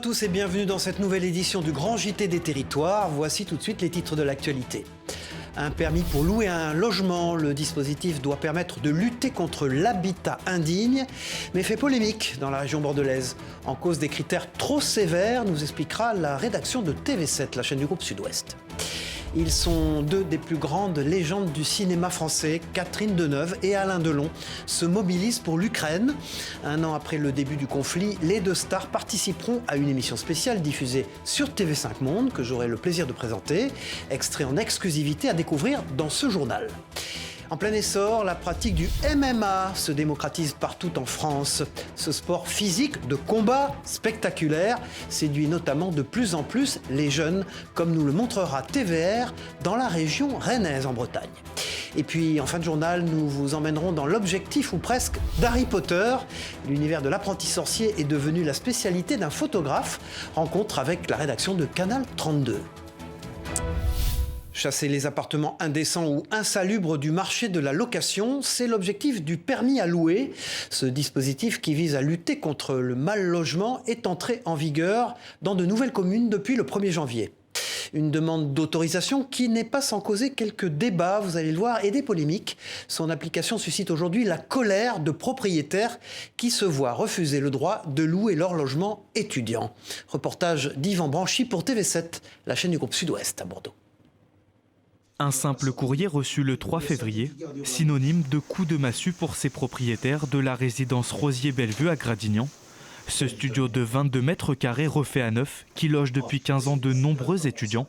Bonjour à tous et bienvenue dans cette nouvelle édition du Grand JT des Territoires. Voici tout de suite les titres de l'actualité. Un permis pour louer un logement. Le dispositif doit permettre de lutter contre l'habitat indigne, mais fait polémique dans la région bordelaise. En cause des critères trop sévères, nous expliquera la rédaction de TV7, la chaîne du groupe Sud-Ouest. Ils sont deux des plus grandes légendes du cinéma français. Catherine Deneuve et Alain Delon se mobilisent pour l'Ukraine. Un an après le début du conflit, les deux stars participeront à une émission spéciale diffusée sur TV5 Monde que j'aurai le plaisir de présenter. Extrait en exclusivité à découvrir dans ce journal. En plein essor, la pratique du MMA se démocratise partout en France. Ce sport physique de combat spectaculaire séduit notamment de plus en plus les jeunes, comme nous le montrera TVR dans la région rennaise en Bretagne. Et puis, en fin de journal, nous vous emmènerons dans l'objectif ou presque d'Harry Potter. L'univers de l'apprenti sorcier est devenu la spécialité d'un photographe. Rencontre avec la rédaction de Canal 32. Chasser les appartements indécents ou insalubres du marché de la location, c'est l'objectif du permis à louer. Ce dispositif qui vise à lutter contre le mal logement est entré en vigueur dans de nouvelles communes depuis le 1er janvier. Une demande d'autorisation qui n'est pas sans causer quelques débats, vous allez le voir, et des polémiques. Son application suscite aujourd'hui la colère de propriétaires qui se voient refuser le droit de louer leur logement étudiant. Reportage d'Yvan Branchy pour TV7, la chaîne du groupe Sud-Ouest à Bordeaux. Un simple courrier reçu le 3 février, synonyme de coup de massue pour ces propriétaires de la résidence Rosier-Bellevue à Gradignan. Ce studio de 22 mètres carrés refait à neuf, qui loge depuis 15 ans de nombreux étudiants,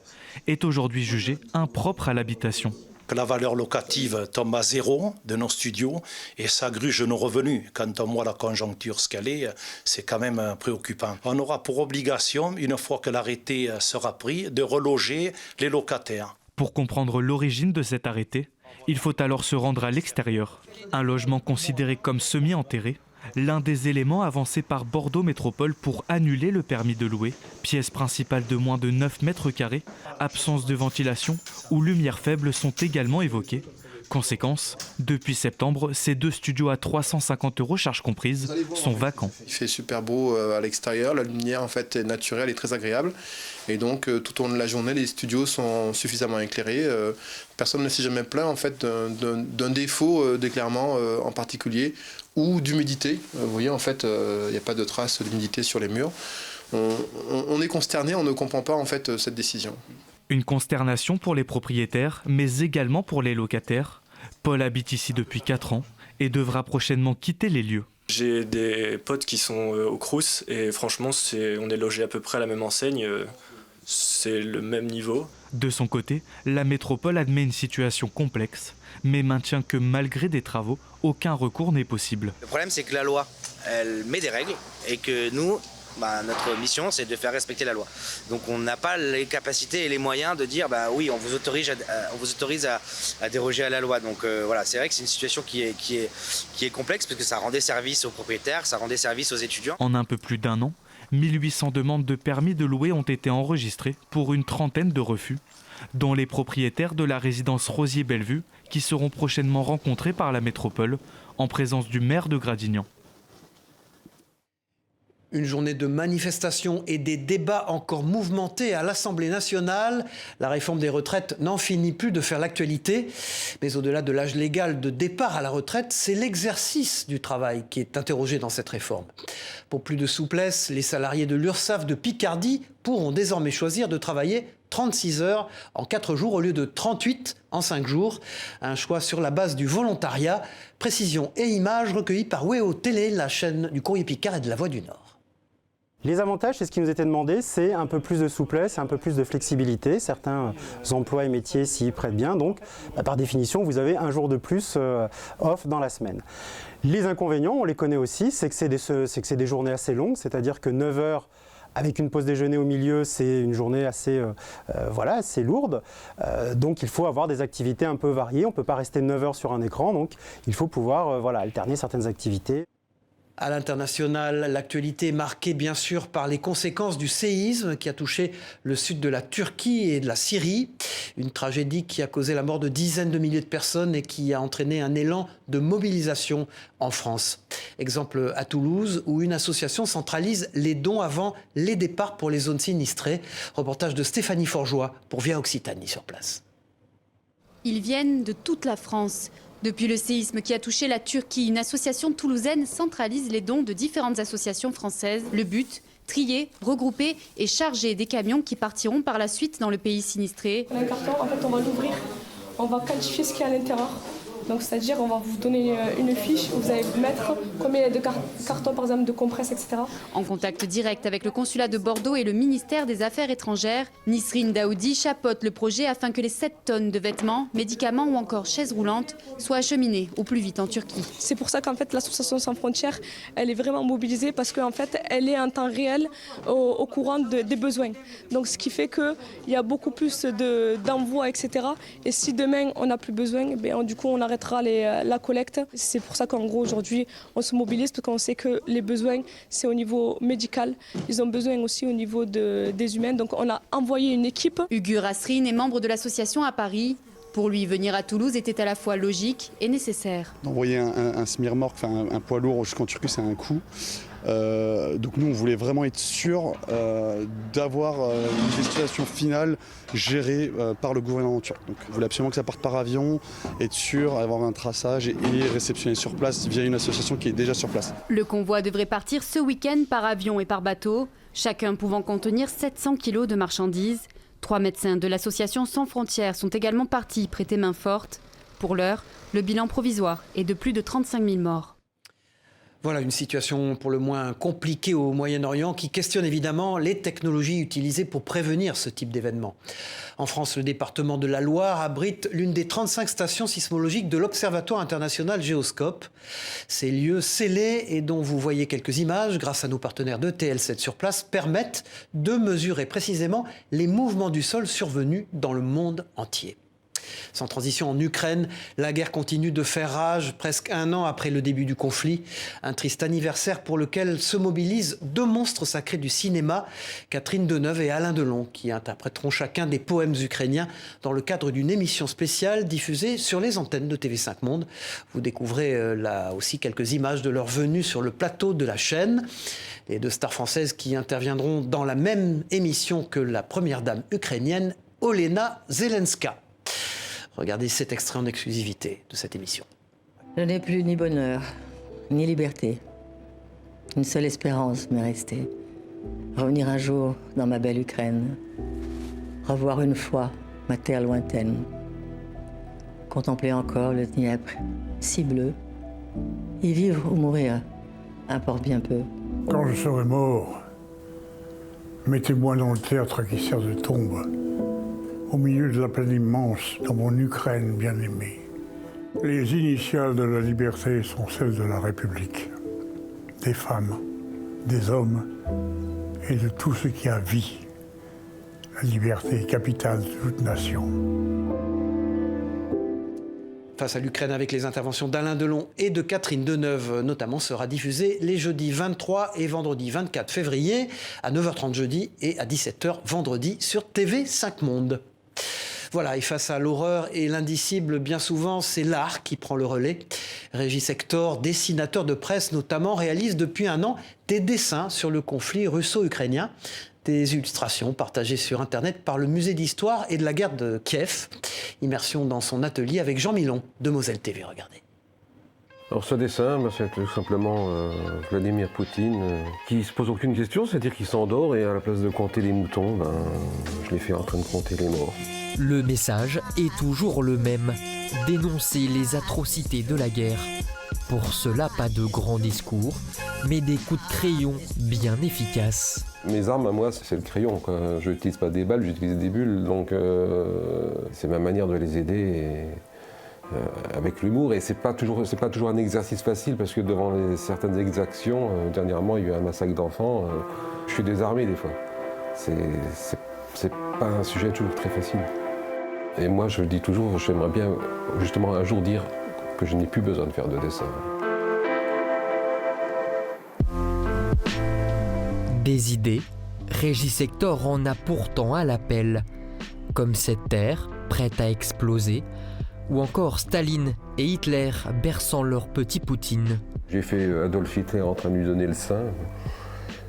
est aujourd'hui jugé impropre à l'habitation. La valeur locative tombe à zéro de nos studios et ça gruge nos revenus. Quand on voit la conjoncture ce qu'elle est, c'est quand même préoccupant. On aura pour obligation, une fois que l'arrêté sera pris, de reloger les locataires. Pour comprendre l'origine de cet arrêté, il faut alors se rendre à l'extérieur. Un logement considéré comme semi-enterré, l'un des éléments avancés par Bordeaux Métropole pour annuler le permis de louer, pièce principale de moins de 9 mètres carrés, absence de ventilation ou lumière faible sont également évoquées. Conséquence, depuis septembre, ces deux studios à 350 € charges comprises sont vacants. Il fait super beau à l'extérieur, la lumière en fait est naturelle et très agréable. Et donc tout au long de la journée, les studios sont suffisamment éclairés. Personne ne s'est jamais plaint en fait d'un défaut d'éclairement en particulier ou d'humidité. Vous voyez en fait, il n'y a pas de traces d'humidité sur les murs. On est consterné, on ne comprend pas en fait cette décision. Une consternation pour les propriétaires, mais également pour les locataires. Paul habite ici depuis 4 ans et devra prochainement quitter les lieux. J'ai des potes qui sont au Crous et franchement, on est logés à peu près à la même enseigne. C'est le même niveau. De son côté, la métropole admet une situation complexe, mais maintient que malgré des travaux, aucun recours n'est possible. Le problème, c'est que la loi, elle met des règles et que nous, notre mission, c'est de faire respecter la loi. Donc on n'a pas les capacités et les moyens de dire oui, on vous autorise à déroger à la loi. Donc voilà, c'est vrai que c'est une situation qui est complexe parce que ça rend des services aux propriétaires, ça rend des services aux étudiants. En un peu plus d'un an, 1800 demandes de permis de louer ont été enregistrées pour une trentaine de refus, dont les propriétaires de la résidence Rosier-Bellevue qui seront prochainement rencontrés par la métropole en présence du maire de Gradignan. Une journée de manifestations et des débats encore mouvementés à l'Assemblée nationale. La réforme des retraites n'en finit plus de faire l'actualité. Mais au-delà de l'âge légal de départ à la retraite, c'est l'exercice du travail qui est interrogé dans cette réforme. Pour plus de souplesse, les salariés de l'URSSAF de Picardie pourront désormais choisir de travailler 36 heures en 4 jours au lieu de 38 en 5 jours. Un choix sur la base du volontariat. Précision et images recueillies par WEO Télé, la chaîne du Courrier Picard et de la Voix du Nord. Les avantages, c'est ce qui nous était demandé, c'est un peu plus de souplesse, un peu plus de flexibilité. Certains emplois et métiers s'y prêtent bien, donc par définition, vous avez un jour de plus off dans la semaine. Les inconvénients, on les connaît aussi, c'est que c'est des journées assez longues, c'est-à-dire que 9 heures avec une pause déjeuner au milieu, c'est une journée assez lourde. Donc il faut avoir des activités un peu variées, on ne peut pas rester 9 heures sur un écran, donc il faut pouvoir alterner certaines activités. À l'international, l'actualité est marquée bien sûr par les conséquences du séisme qui a touché le sud de la Turquie et de la Syrie. Une tragédie qui a causé la mort de dizaines de milliers de personnes et qui a entraîné un élan de mobilisation en France. Exemple à Toulouse où une association centralise les dons avant les départs pour les zones sinistrées. Reportage de Stéphanie Forgeois pour Via Occitanie sur place. Ils viennent de toute la France. Depuis le séisme qui a touché la Turquie, une association toulousaine centralise les dons de différentes associations françaises. Le but, trier, regrouper et charger des camions qui partiront par la suite dans le pays sinistré. Un carton, en fait, on va l'ouvrir, on va quantifier ce qu'il y a à l'intérieur. Donc, c'est-à-dire, on va vous donner une fiche où vous allez mettre combien il y a de cartons, par exemple, de compresses, etc. En contact direct avec le consulat de Bordeaux et le ministère des Affaires étrangères, Nisrine Daoudi chapeaute le projet afin que les 7 tonnes de vêtements, médicaments ou encore chaises roulantes soient acheminées au plus vite en Turquie. C'est pour ça qu'en fait, l'Association Sans Frontières, elle est vraiment mobilisée parce qu'en fait, elle est en temps réel au courant des besoins. Donc, ce qui fait qu'il y a beaucoup plus d'envois, etc. Et si demain, on n'a plus besoin, du coup, on arrêtera la collecte. C'est pour ça qu'en gros aujourd'hui on se mobilise parce qu'on sait que les besoins c'est au niveau médical, ils ont besoin aussi au niveau des humains, donc on a envoyé une équipe. Ugur Asrin est membre de l'association à Paris. Pour lui, venir à Toulouse était à la fois logique et nécessaire. D'envoyer un semi-remorque, enfin un poids lourd jusqu'en Turquie, c'est un coût. Donc nous, on voulait vraiment être sûr d'avoir une destination finale gérée par le gouvernement turc. Donc on voulait absolument que ça parte par avion, être sûr, avoir un traçage et réceptionner sur place via une association qui est déjà sur place. Le convoi devrait partir ce week-end par avion et par bateau, chacun pouvant contenir 700 kilos de marchandises. 3 médecins de l'association Sans Frontières sont également partis prêter main forte. Pour l'heure, le bilan provisoire est de plus de 35 000 morts. Voilà une situation pour le moins compliquée au Moyen-Orient qui questionne évidemment les technologies utilisées pour prévenir ce type d'événement. En France, le département de la Loire abrite l'une des 35 stations sismologiques de l'Observatoire international Géoscope. Ces lieux scellés et dont vous voyez quelques images grâce à nos partenaires de TL7 sur place permettent de mesurer précisément les mouvements du sol survenus dans le monde entier. Sans transition en Ukraine, la guerre continue de faire rage presque un an après le début du conflit. Un triste anniversaire pour lequel se mobilisent 2 monstres sacrés du cinéma, Catherine Deneuve et Alain Delon, qui interpréteront chacun des poèmes ukrainiens dans le cadre d'une émission spéciale diffusée sur les antennes de TV5 Monde. Vous découvrez là aussi quelques images de leur venue sur le plateau de la chaîne. Les 2 stars françaises qui interviendront dans la même émission que la première dame ukrainienne, Olena Zelenska. Regardez cet extrait en exclusivité de cette émission. Je n'ai plus ni bonheur, ni liberté. Une seule espérance m'est restée. Revenir un jour dans ma belle Ukraine. Revoir une fois ma terre lointaine. Contempler encore le Dniepr, si bleu. Y vivre ou mourir, importe bien peu. Quand je serai mort, mettez-moi dans le théâtre qui sert de tombe. Au milieu de la plaine immense, dans mon Ukraine bien-aimée. Les initiales de la liberté sont celles de la République, des femmes, des hommes et de tout ce qui a vie. La liberté est capitale de toute nation. Face à l'Ukraine avec les interventions d'Alain Delon et de Catherine Deneuve, notamment, sera diffusée les jeudis 23 et vendredi 24 février à 9h30 jeudi et à 17h vendredi sur TV5 Monde. Voilà, et face à l'horreur et l'indicible, bien souvent, c'est l'art qui prend le relais. Régis Hector, dessinateur de presse notamment, réalise depuis un an des dessins sur le conflit russo-ukrainien. Des illustrations partagées sur Internet par le Musée d'Histoire et de la guerre de Kiev. Immersion dans son atelier avec Jean Milon de Moselle TV, regardez. Alors ce dessin, c'est tout simplement Vladimir Poutine qui ne se pose aucune question, c'est-à-dire qu'il s'endort et à la place de compter les moutons, je l'ai fait en train de compter les morts. Le message est toujours le même, dénoncer les atrocités de la guerre. Pour cela, pas de grands discours, mais des coups de crayon bien efficaces. Mes armes, à moi, c'est le crayon. Je n'utilise pas des balles, j'utilise des bulles, donc c'est ma manière de les aider. Avec l'humour, et c'est pas toujours un exercice facile parce que devant certaines exactions, dernièrement il y a eu un massacre d'enfants, je suis désarmé des fois. C'est pas un sujet toujours très facile. Et moi je le dis toujours, j'aimerais bien justement un jour dire que je n'ai plus besoin de faire de dessin. Des idées, Régis Hector en a pourtant à l'appel, comme cette terre prête à exploser, ou encore Staline et Hitler berçant leur petit Poutine. J'ai fait Adolf Hitler en train de lui donner le sein,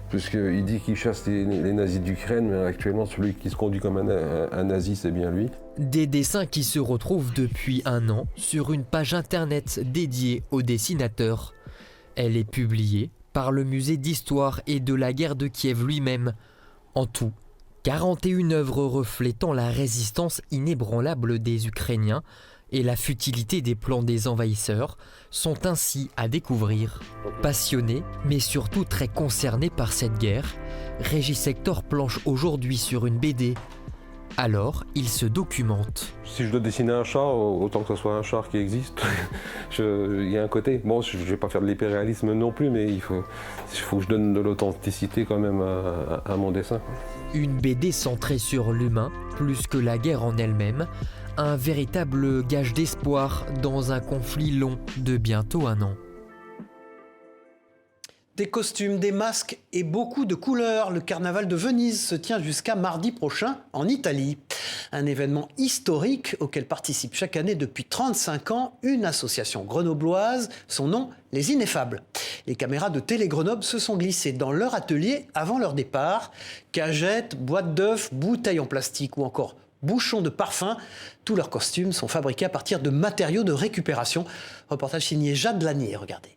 puisqu'il dit qu'il chasse les nazis d'Ukraine, mais actuellement celui qui se conduit comme un nazi, c'est bien lui. Des dessins qui se retrouvent depuis 1 an sur une page internet dédiée au dessinateur. Elle est publiée par le musée d'histoire et de la guerre de Kiev lui-même. En tout, 41 œuvres reflétant la résistance inébranlable des Ukrainiens et la futilité des plans des envahisseurs sont ainsi à découvrir. Passionné, mais surtout très concerné par cette guerre, Régis Hector planche aujourd'hui sur une BD. Alors, il se documente. Si je dois dessiner un char, autant que ce soit un char qui existe. Il y a un côté, bon, je ne vais pas faire de l'hyperréalisme non plus, mais il faut que je donne de l'authenticité quand même à mon dessin. Une BD centrée sur l'humain, plus que la guerre en elle-même, un véritable gage d'espoir dans un conflit long de bientôt 1 an. Des costumes, des masques et beaucoup de couleurs. Le carnaval de Venise se tient jusqu'à mardi prochain en Italie. Un événement historique auquel participe chaque année depuis 35 ans une association grenobloise, son nom Les Ineffables. Les caméras de Télé Grenoble se sont glissées dans leur atelier avant leur départ. Cagettes, boîtes d'œufs, bouteilles en plastique ou encore bouchons de parfum. Tous leurs costumes sont fabriqués à partir de matériaux de récupération. Reportage signé Jade Lanier, regardez.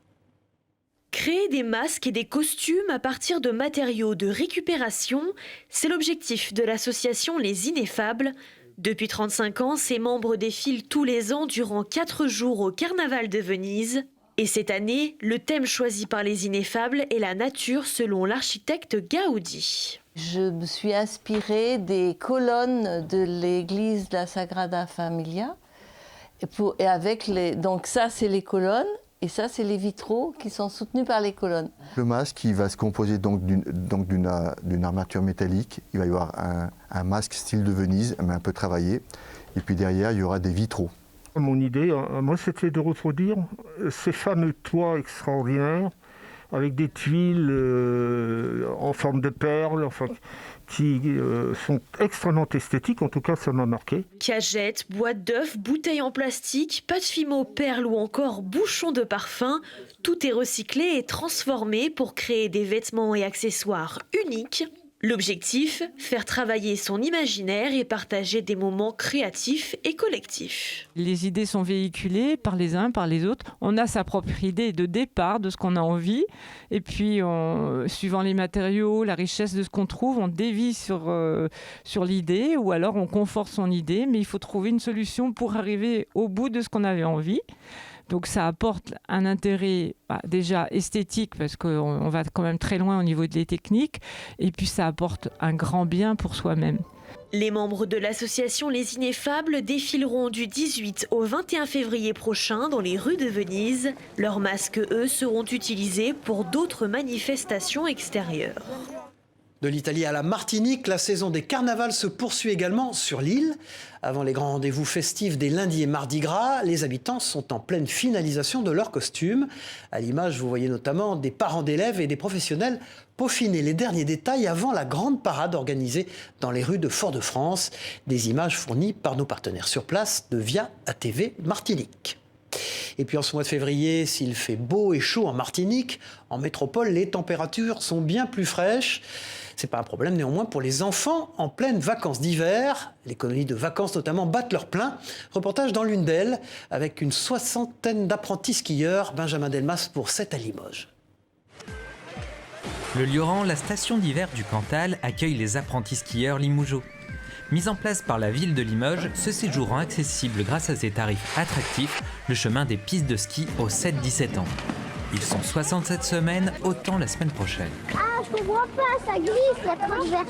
Créer des masques et des costumes à partir de matériaux de récupération, c'est l'objectif de l'association Les Ineffables. Depuis 35 ans, ses membres défilent tous les ans durant 4 jours au Carnaval de Venise. Et cette année, le thème choisi par Les Ineffables est la nature selon l'architecte Gaudi. Je me suis inspirée des colonnes de l'église de la Sagrada Familia. Donc ça, c'est les colonnes. Et ça, c'est les vitraux qui sont soutenus par les colonnes. Le masque, il va se composer donc d'une armature métallique. Il va y avoir un masque style de Venise, mais un peu travaillé. Et puis derrière, il y aura des vitraux. Mon idée, moi, c'était de reproduire ces fameux toits extraordinaires avec des tuiles en forme de perles, qui sont extrêmement esthétiques, en tout cas ça m'a marqué. Cagettes, boîtes d'œufs, bouteilles en plastique, pâte fimo, perles ou encore bouchons de parfum, tout est recyclé et transformé pour créer des vêtements et accessoires uniques. L'objectif, faire travailler son imaginaire et partager des moments créatifs et collectifs. Les idées sont véhiculées par les uns, par les autres. On a sa propre idée de départ de ce qu'on a envie. Et puis, suivant les matériaux, la richesse de ce qu'on trouve, on dévie sur l'idée ou alors on conforte son idée. Mais il faut trouver une solution pour arriver au bout de ce qu'on avait envie. Donc ça apporte un intérêt déjà esthétique parce qu'on va quand même très loin au niveau des techniques et puis ça apporte un grand bien pour soi-même. Les membres de l'association Les Ineffables défileront du 18 au 21 février prochain dans les rues de Venise. Leurs masques, eux, seront utilisés pour d'autres manifestations extérieures. De l'Italie à la Martinique, la saison des carnavals se poursuit également sur l'île. Avant les grands rendez-vous festifs des lundis et mardis gras, les habitants sont en pleine finalisation de leurs costumes. À l'image, vous voyez notamment des parents d'élèves et des professionnels peaufiner les derniers détails avant la grande parade organisée dans les rues de Fort-de-France. Des images fournies par nos partenaires sur place de Via ATV Martinique. Et puis en ce mois de février, s'il fait beau et chaud en Martinique, en métropole, les températures sont bien plus fraîches. C'est pas un problème néanmoins pour les enfants en pleines vacances d'hiver. Les colonies de vacances notamment battent leur plein. Reportage dans l'une d'elles avec une 60aine d'apprentis skieurs. Benjamin Delmas pour 7 à Limoges. Le Lioran, la station d'hiver du Cantal, accueille les apprentis skieurs limougeaux. Mis en place par la ville de Limoges, ce séjour rend accessible grâce à ses tarifs attractifs le chemin des pistes de ski aux 7-17 ans. Ils sont 67 semaines, autant la semaine prochaine. Ah, je comprends pas, ça glisse, il y a trop de verre.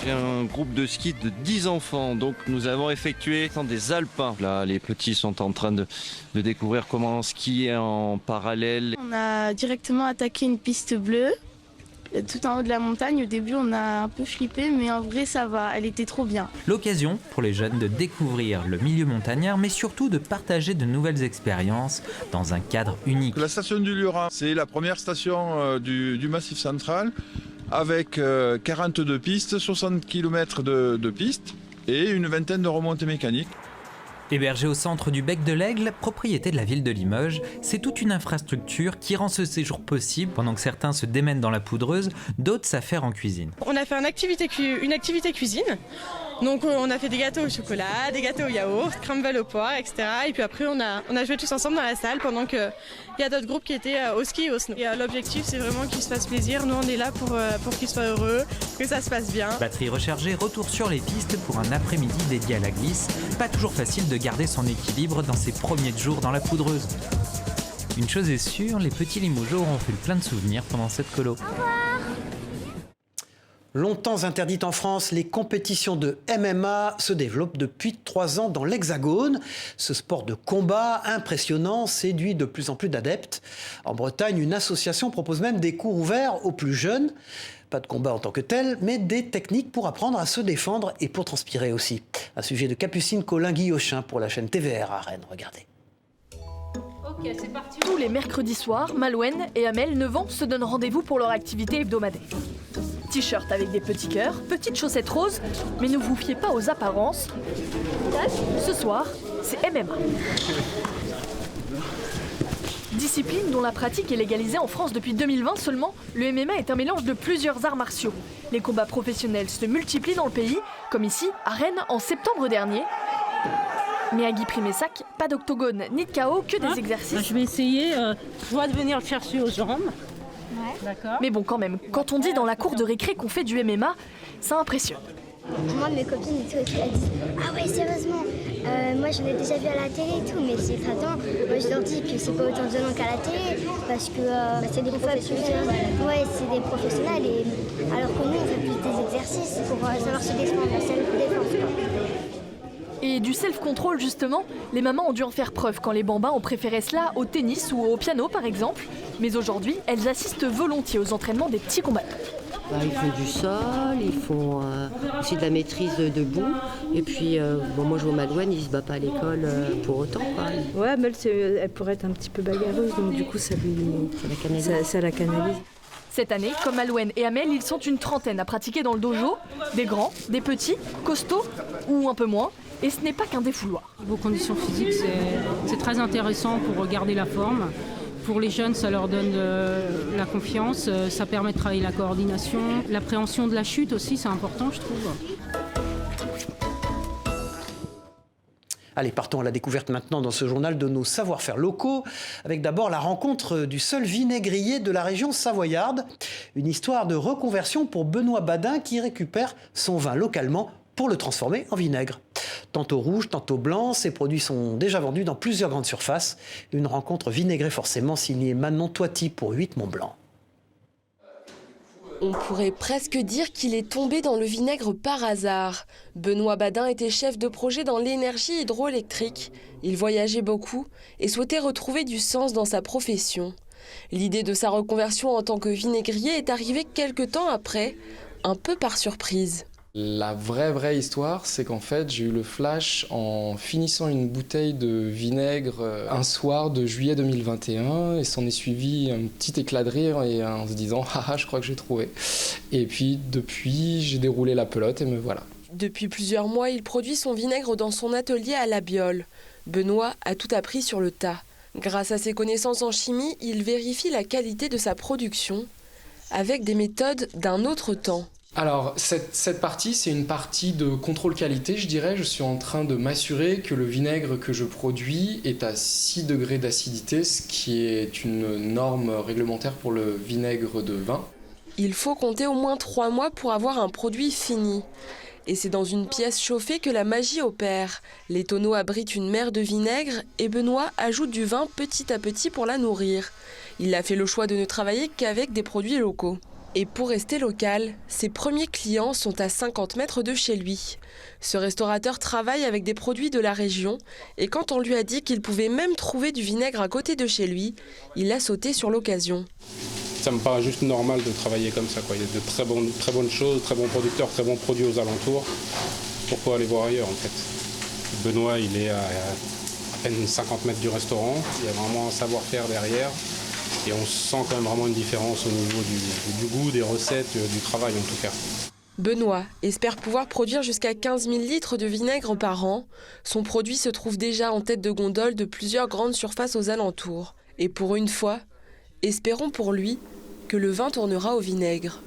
J'ai un groupe de ski de 10 enfants, donc nous avons effectué des alpins. Là, les petits sont en train de découvrir comment skier en parallèle. On a directement attaqué une piste bleue. Tout en haut de la montagne, au début on a un peu flippé, mais en vrai ça va, elle était trop bien. L'occasion pour les jeunes de découvrir le milieu montagnard, mais surtout de partager de nouvelles expériences dans un cadre unique. La station du Lioran, c'est la première station du Massif central. avec 42 pistes, 60 km de pistes et une vingtaine de remontées mécaniques. Hébergé au centre du Bec de l'Aigle, propriété de la ville de Limoges, c'est toute une infrastructure qui rend ce séjour possible. Pendant que certains se démènent dans la poudreuse, d'autres s'affairent en cuisine. On a fait une activité cuisine. Donc on a fait des gâteaux au chocolat, des gâteaux au yaourt, crumble aux poires, etc. Et puis après on a joué tous ensemble dans la salle pendant qu'il y a d'autres groupes qui étaient au ski et au snow. Et l'objectif c'est vraiment qu'ils se fassent plaisir. Nous on est là pour qu'ils soient heureux, que ça se passe bien. Batterie rechargée, retour sur les pistes pour un après-midi dédié à la glisse. Pas toujours facile de garder son équilibre dans ses premiers jours dans la poudreuse. Une chose est sûre, les petits Limougeaux auront fait plein de souvenirs pendant cette colo. Longtemps interdites en France, les compétitions de MMA se développent depuis 3 ans dans l'Hexagone. Ce sport de combat impressionnant séduit de plus en plus d'adeptes. En Bretagne, une association propose même des cours ouverts aux plus jeunes. Pas de combat en tant que tel, mais des techniques pour apprendre à se défendre et pour transpirer aussi. Un sujet de Capucine Collin-Guillochin pour la chaîne TVR à Rennes. Regardez. Ok, c'est parti. Tous les mercredis soirs, Malouane et Amel, 9 ans, se donnent rendez-vous pour leur activité hebdomadaire. T-shirt avec des petits cœurs, petites chaussettes roses, mais ne vous fiez pas aux apparences. Ce soir, c'est MMA. Discipline dont la pratique est légalisée en France depuis 2020 seulement, le MMA est un mélange de plusieurs arts martiaux. Les combats professionnels se multiplient dans le pays, comme ici, à Rennes, en septembre dernier. Mais à Guy Primessac, pas d'octogone ni de KO, que des exercices. Je vais essayer, je vais venir le chercher aux jambes. Ouais. D'accord. Mais bon, quand même, quand on dit dans la cour de récré qu'on fait du MMA, ça impressionne. Moi, mes copines et tout, elles disent « Ah ouais, sérieusement moi, je l'ai déjà vu à la télé et tout, mais c'est éclatant. » Moi, je leur dis que c'est pas autant violent qu'à la télé, parce que c'est des professionnels. Ouais, c'est des professionnels, et alors que nous, on fait plus des exercices pour savoir se défendre, la self-défense, quoi. Et du self-control, justement, les mamans ont dû en faire preuve quand les bambins ont préféré cela au tennis ou au piano, par exemple. Mais aujourd'hui, elles assistent volontiers aux entraînements des petits combattants. Ils font du sol, ils font aussi de la maîtrise debout. Et puis, moi je vois Malouane, il ne se bat pas à l'école pour autant. Ouais, mais elle pourrait être un petit peu bagarreuse, donc du coup ça la canalise. Cette année, comme Malouane et Amel, ils sont une trentaine à pratiquer dans le dojo. Des grands, des petits, costauds ou un peu moins. Et ce n'est pas qu'un défouloir. Vos conditions physiques, c'est très intéressant pour garder la forme. Pour les jeunes, ça leur donne la confiance, ça permet de travailler la coordination. L'appréhension de la chute aussi, c'est important, je trouve. Allez, partons à la découverte maintenant dans ce journal de nos savoir-faire locaux, avec d'abord la rencontre du seul vinaigrier de la région savoyarde. Une histoire de reconversion pour Benoît Badin qui récupère son vin localement pour le transformer en vinaigre. Tantôt rouge, tantôt blanc, ces produits sont déjà vendus dans plusieurs grandes surfaces. Une rencontre vinaigrée forcément signée Manon Toiti pour 8 Mont-Blanc. On pourrait presque dire qu'il est tombé dans le vinaigre par hasard. Benoît Badin était chef de projet dans l'énergie hydroélectrique. Il voyageait beaucoup et souhaitait retrouver du sens dans sa profession. L'idée de sa reconversion en tant que vinaigrier est arrivée quelque temps après, un peu par surprise. La vraie histoire, c'est qu'en fait, j'ai eu le flash en finissant une bouteille de vinaigre un soir de juillet 2021 et s'en est suivi un petit éclat de rire et en se disant « Ah, je crois que j'ai trouvé ». Et puis, depuis, j'ai déroulé la pelote et me voilà. Depuis plusieurs mois, il produit son vinaigre dans son atelier à La Biole. Benoît a tout appris sur le tas. Grâce à ses connaissances en chimie, il vérifie la qualité de sa production avec des méthodes d'un autre temps. Alors, cette partie, c'est une partie de contrôle qualité, je dirais. Je suis en train de m'assurer que le vinaigre que je produis est à 6 degrés d'acidité, ce qui est une norme réglementaire pour le vinaigre de vin. Il faut compter au moins 3 mois pour avoir un produit fini. Et c'est dans une pièce chauffée que la magie opère. Les tonneaux abritent une mer de vinaigre et Benoît ajoute du vin petit à petit pour la nourrir. Il a fait le choix de ne travailler qu'avec des produits locaux. Et pour rester local, ses premiers clients sont à 50 mètres de chez lui. Ce restaurateur travaille avec des produits de la région et quand on lui a dit qu'il pouvait même trouver du vinaigre à côté de chez lui, il a sauté sur l'occasion. Ça me paraît juste normal de travailler comme ça, quoi. Il y a de très bonnes choses, très bons producteurs, très bons produits aux alentours. Pourquoi aller voir ailleurs en fait? Benoît, il est à peine 50 mètres du restaurant. Il y a vraiment un savoir-faire derrière. Et on sent quand même vraiment une différence au niveau du goût, des recettes, du travail en tout cas. Benoît espère pouvoir produire jusqu'à 15 000 litres de vinaigre par an. Son produit se trouve déjà en tête de gondole de plusieurs grandes surfaces aux alentours. Et pour une fois, espérons pour lui que le vin tournera au vinaigre.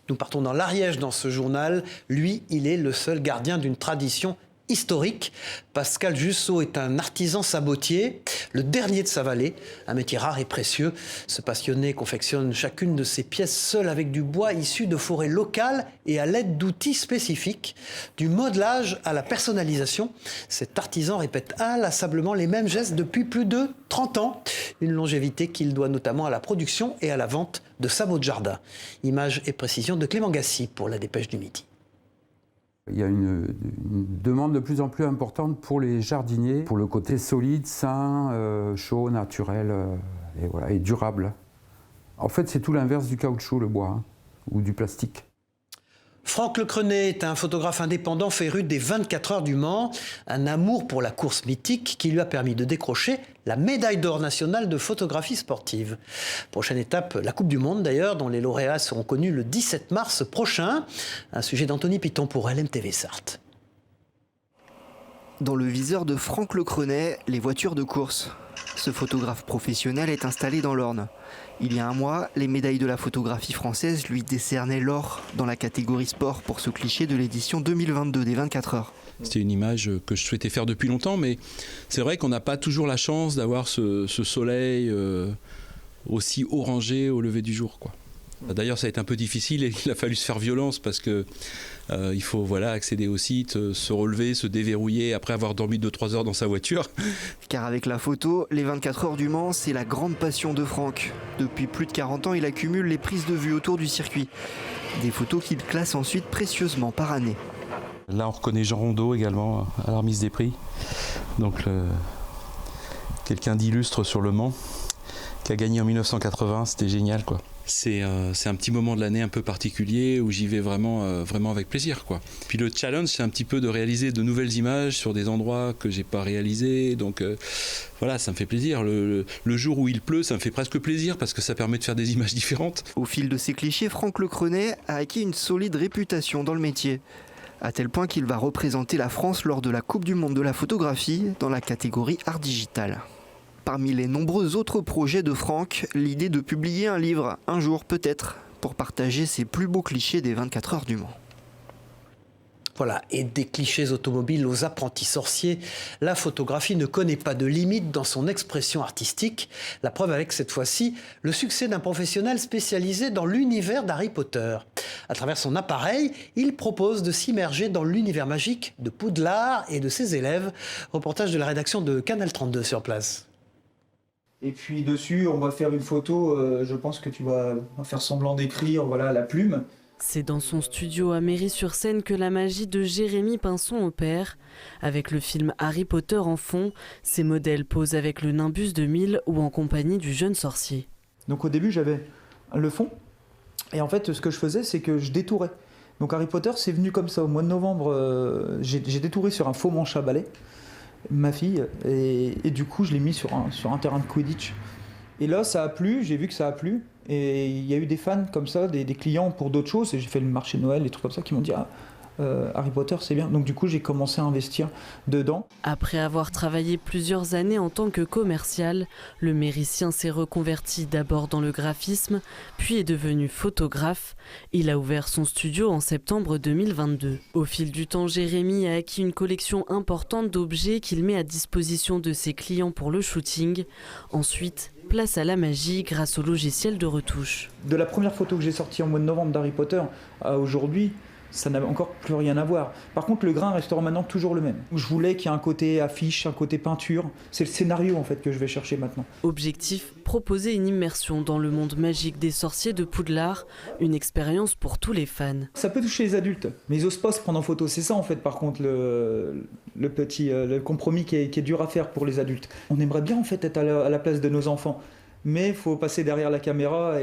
Nous partons dans l'Ariège dans ce journal. Lui, il est le seul gardien d'une tradition historique. Pascal Jussot est un artisan sabotier, le dernier de sa vallée, un métier rare et précieux. Ce passionné confectionne chacune de ses pièces seul avec du bois issu de forêts locales et à l'aide d'outils spécifiques. Du modelage à la personnalisation, cet artisan répète inlassablement les mêmes gestes depuis plus de 30 ans. Une longévité qu'il doit notamment à la production et à la vente de sabots de jardin. Images et précisions de Clément Gassi pour la Dépêche du Midi. Il y a une demande de plus en plus importante pour les jardiniers, pour le côté solide, sain, chaud, naturel et durable. En fait, c'est tout l'inverse du caoutchouc, le bois, ou du plastique. Franck Lecrenet est un photographe indépendant féru des 24 heures du Mans, un amour pour la course mythique qui lui a permis de décrocher la médaille d'or nationale de photographie sportive. Prochaine étape, la Coupe du Monde d'ailleurs, dont les lauréats seront connus le 17 mars prochain. Un sujet d'Anthony Piton pour LMTV Sarthe. Dans le viseur de Franck Lecrenet, les voitures de course. Ce photographe professionnel est installé dans l'Orne. Il y a un mois, les médailles de la photographie française lui décernaient l'or dans la catégorie sport pour ce cliché de l'édition 2022 des 24 heures. C'était une image que je souhaitais faire depuis longtemps, mais c'est vrai qu'on n'a pas toujours la chance d'avoir ce soleil aussi orangé au lever du jour, quoi. D'ailleurs, ça a été un peu difficile et il a fallu se faire violence parce que il faut accéder au site, se relever, se déverrouiller après avoir dormi 2-3 heures dans sa voiture. Car avec la photo, les 24 heures du Mans, c'est la grande passion de Franck. Depuis plus de 40 ans, il accumule les prises de vue autour du circuit. Des photos qu'il classe ensuite précieusement par année. Là, on reconnaît Jean Rondeau également à la remise des prix. Donc, quelqu'un d'illustre sur le Mans qui a gagné en 1980, c'était génial, quoi. C'est un petit moment de l'année un peu particulier où j'y vais vraiment avec plaisir, quoi. Puis le challenge, c'est un petit peu de réaliser de nouvelles images sur des endroits que j'ai pas réalisés. Donc ça me fait plaisir. Le jour où il pleut, ça me fait presque plaisir parce que ça permet de faire des images différentes. Au fil de ces clichés, Franck Lecrenet a acquis une solide réputation dans le métier. À tel point qu'il va représenter la France lors de la Coupe du Monde de la photographie dans la catégorie art digital. Parmi les nombreux autres projets de Franck, l'idée de publier un livre, un jour peut-être, pour partager ses plus beaux clichés des 24 heures du Mans. Voilà, et des clichés automobiles aux apprentis sorciers, la photographie ne connaît pas de limite dans son expression artistique. La preuve avec cette fois-ci, le succès d'un professionnel spécialisé dans l'univers d'Harry Potter. À travers son appareil, il propose de s'immerger dans l'univers magique de Poudlard et de ses élèves. Reportage de la rédaction de Canal 32 sur place. Et puis dessus, on va faire une photo, je pense que tu vas faire semblant d'écrire, la plume. C'est dans son studio à Méry-sur-Seine que la magie de Jérémy Pinson opère. Avec le film Harry Potter en fond, ses modèles posent avec le Nimbus 2000 ou en compagnie du jeune sorcier. Donc au début, j'avais le fond. Et en fait, ce que je faisais, c'est que je détourais. Donc Harry Potter, c'est venu comme ça. Au mois de novembre, j'ai détouré sur un faux manche à balai. Ma fille, et du coup je l'ai mis sur un terrain de Quidditch. Et là ça a plu, j'ai vu que ça a plu, et il y a eu des fans comme ça, des clients pour d'autres choses, et j'ai fait le marché de Noël, des trucs comme ça qui m'ont dit Harry Potter c'est bien, donc du coup j'ai commencé à investir dedans. Après avoir travaillé plusieurs années en tant que commercial, le Méricien s'est reconverti d'abord dans le graphisme, puis est devenu photographe. Il a ouvert son studio en septembre 2022. Au fil du temps, Jérémy a acquis une collection importante d'objets qu'il met à disposition de ses clients pour le shooting. Ensuite, place à la magie grâce au logiciel de retouche. De la première photo que j'ai sortie en mois de novembre d'Harry Potter à aujourd'hui, ça n'avait encore plus rien à voir. Par contre, le grain restera maintenant toujours le même. Je voulais qu'il y ait un côté affiche, un côté peinture. C'est le scénario en fait que je vais chercher maintenant. Objectif, proposer une immersion dans le monde magique des sorciers de Poudlard, une expérience pour tous les fans. Ça peut toucher les adultes, mais ils osent pas se prendre en photo. C'est ça en fait par contre le compromis qui est dur à faire pour les adultes. On aimerait bien en fait être à la place de nos enfants. Mais il faut passer derrière la caméra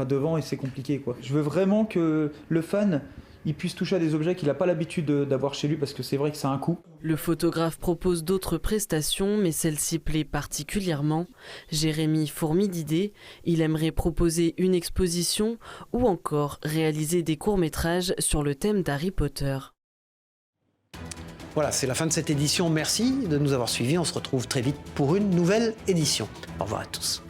devant et c'est compliqué, quoi. Je veux vraiment que le fan il puisse toucher à des objets qu'il n'a pas l'habitude d'avoir chez lui, parce que c'est vrai que ça a un coût. Le photographe propose d'autres prestations, mais celle-ci plaît particulièrement. Jérémy fourmille d'idées, il aimerait proposer une exposition ou encore réaliser des courts-métrages sur le thème d'Harry Potter. Voilà, c'est la fin de cette édition. Merci de nous avoir suivis. On se retrouve très vite pour une nouvelle édition. Au revoir à tous.